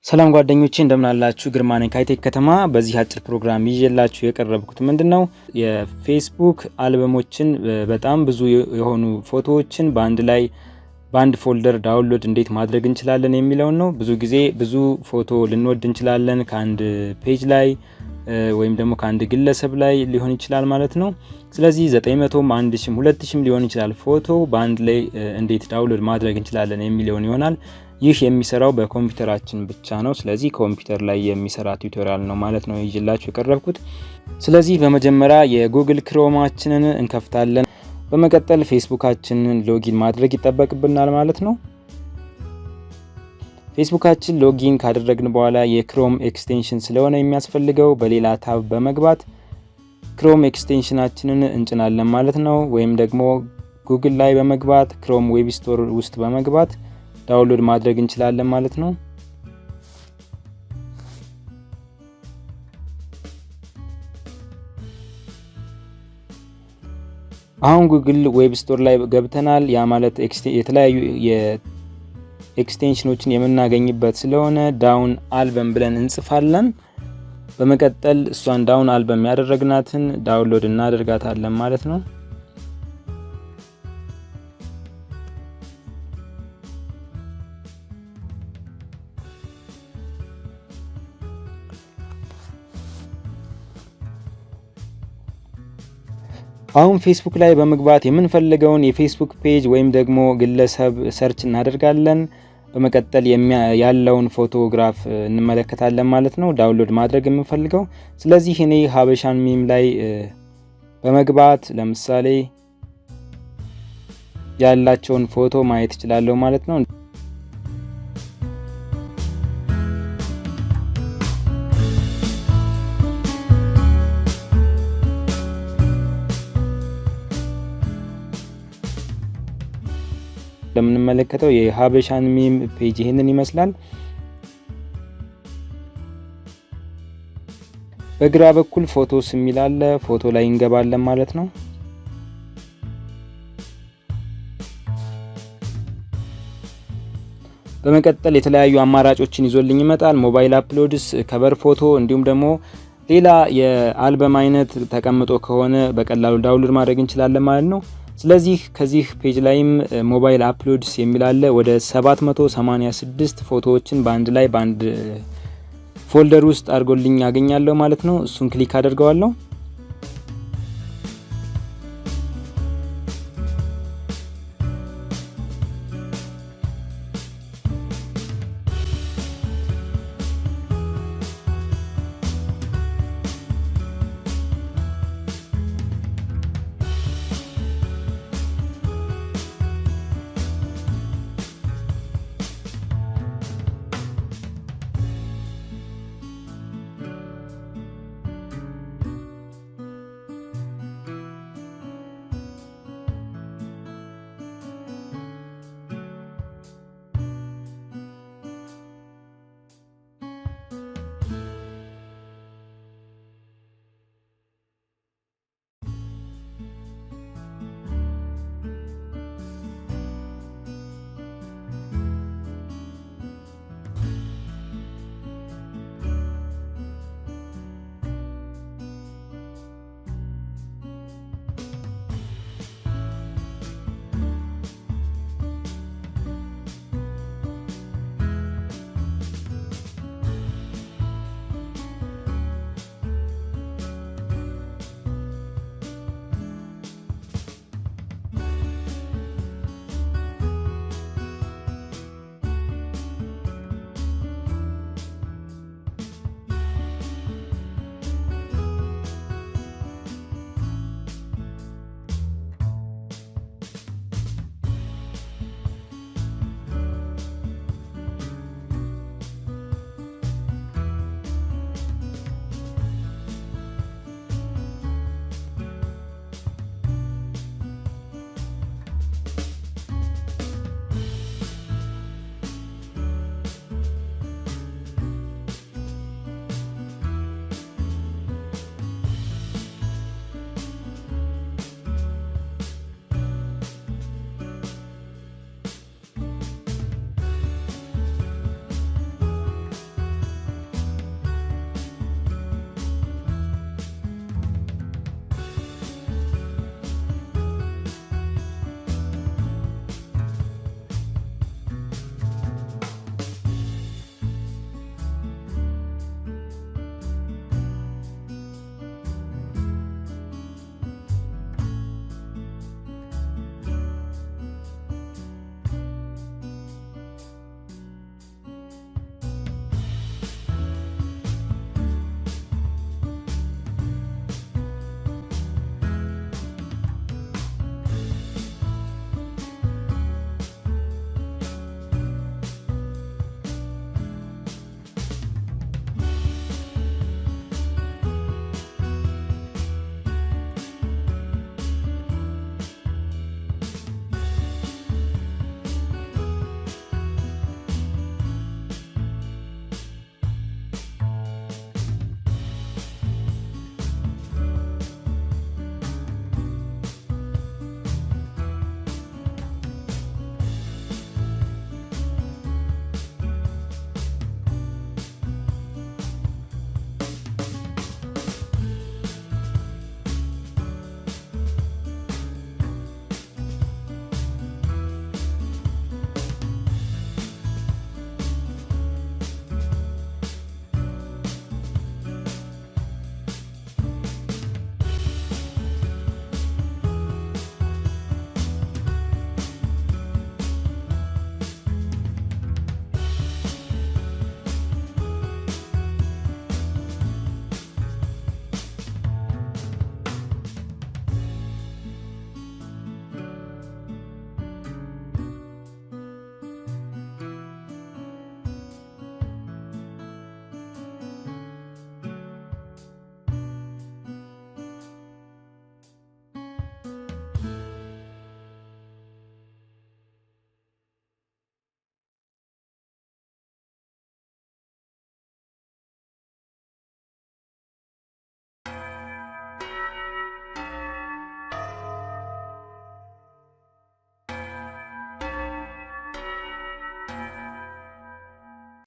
ሰላም ጓደኞቼ እንደምን አላችሁ? ግርማ ነኝ ከITec ከተማ። በዚህ አጭር ፕሮግራም ይዤላችሁ የቀረብኩት ምንድነው የፌስቡክ አልበሞችን በጣም ብዙ የሆኑ ፎቶዎችን በአንድ ፎልደር ዳውንሎድ እንዴት ማድረግ እንችላለን የሚለው ነው። ብዙ ጊዜ ብዙ ፎቶ ልንወድ እንችላለን ከአንድ ፔጅ ላይ ወይም ደግሞ ከአንድ ግለሰብ ላይ ሊሆን ይችላል ማለት ነው። ስለዚህ 900ም 1000ም 2000ም ሊሆን ይችላል ፎቶ በአንድ ላይ እንዴት ዳውንሎድ ማድረግ እንችላለን የሚለው ይሆናል። ይህ የሚሰራው በኮምፒውተራችን ብቻ ነው። ስለዚህ ኮምፒውተር ላይ የሚሰራ ቱቶሪያል ነው ማለት ነው ይዤላችሁ የቀረብኩት። ስለዚህ በመጀመሪያ የጉግል ክሮማችንን እንከፍታለን። በመቀጠል ፌስቡካችንን ሎጊን ማድረግ ይጠበቅብናል ማለት ነው። ፌስቡካችን ሎጊን ካደረግን በኋላ የክሮም ኤክስቴንሽን ስለሆነ የሚያስፈልገው በሌላ ታብ በመግባት ክሮም ኤክስቴንሽናችንን እንጭናለን ማለት ነው። ወይም ደግሞ ጉግል ላይ በመግባት ክሮም ዌብ ስቶር ውስጥ በመግባት ዳውንሎድ ማድረግ እንችላለን ማለት ነው። አሁን ጉግል ዌብ ስቶር ላይ ገብተናል። ያ ማለት የተለያዩ የኤክስቴንሽኖችን የምናገኝበት ስለሆነ ዳውን አልበም ብለን እንጽፋለን። በመቀጠል እሷን ዳውን አልበም ያደረግናትን ዳውንሎድ እናደርጋታለን ማለት ነው። አሁን ፌስቡክ ላይ በመግባት የምንፈልገውን የፌስቡክ ፔጅ ወይም ደግሞ ግለሰብ ሰርች እናደርጋለን። በመቀጠል ያለውን ፎቶግራፍ እንመለከታለን ማለት ነው ዳውንሎድ ማድረግ የምንፈልገው። ስለዚህ እኔ ሀበሻን ሚም ላይ በመግባት ለምሳሌ ያላቸውን ፎቶ ማየት እችላለሁ ማለት ነው። ለምንመለከተው የሀበሻን ሚም ፔጅ ይሄንን ይመስላል። በግራ በኩል ፎቶስ የሚል አለ። ፎቶ ላይ እንገባለን ማለት ነው። በመቀጠል የተለያዩ አማራጮችን ይዞልኝ ይመጣል። ሞባይል አፕሎድስ፣ ከቨር ፎቶ እንዲሁም ደግሞ ሌላ የአልበም አይነት ተቀምጦ ከሆነ በቀላሉ ዳውንሎድ ማድረግ እንችላለን ማለት ነው። ስለዚህ ከዚህ ፔጅ ላይም ሞባይል አፕሎድስ የሚል አለ። ወደ 786 ፎቶዎችን በአንድ ፎልደር ውስጥ አድርጎልኝ ያገኛለሁ ማለት ነው። እሱን ክሊክ አደርገዋለሁ።